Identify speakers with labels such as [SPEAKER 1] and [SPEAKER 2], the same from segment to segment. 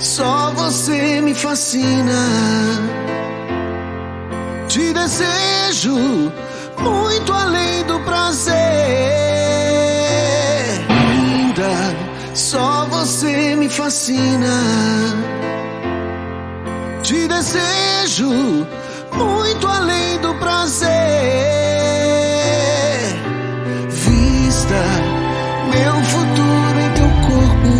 [SPEAKER 1] Só você me fascina. Te desejo muito além do prazer. Linda, só você me fascina. Te desejo muito além do prazer. Vista meu futuro em teu corpo.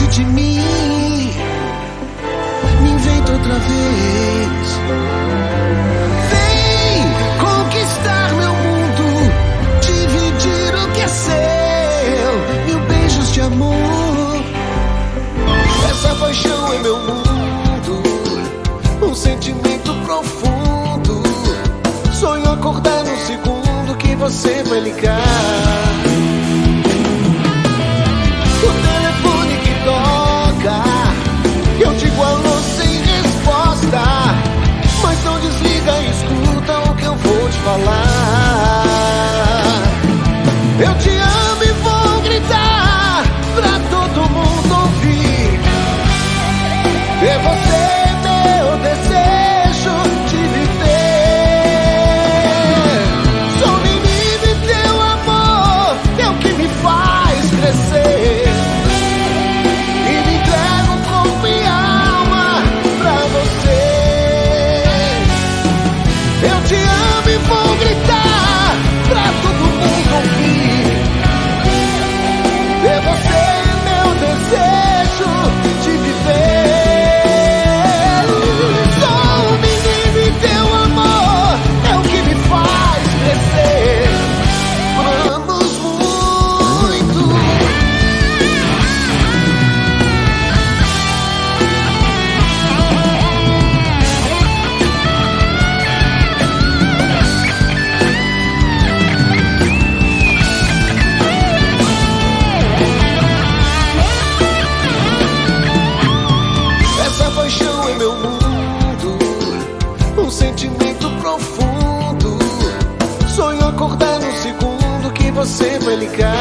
[SPEAKER 1] De mim, me inventa outra vez. Vem conquistar meu mundo, dividir o que é seu, mil beijos de amor. Essa paixão é meu mundo, um sentimento profundo. Sonho acordar no segundo que você vai ligar. Eu digo alô sem resposta, mas não desliga e escuta o que eu vou te falar. Eu te amo e vou gritar pra todo mundo ouvir. É você meu desejo de viver. Sou menino e teu amor é o que me faz crescer. Vou gritar pra todo mundo ouvir. É você meu desejo de viver. Sou um menino e teu amor é o que me faz crescer. Vamos muito. Meu mundo, um sentimento profundo. Sonho acordar no segundo que você vai ligar.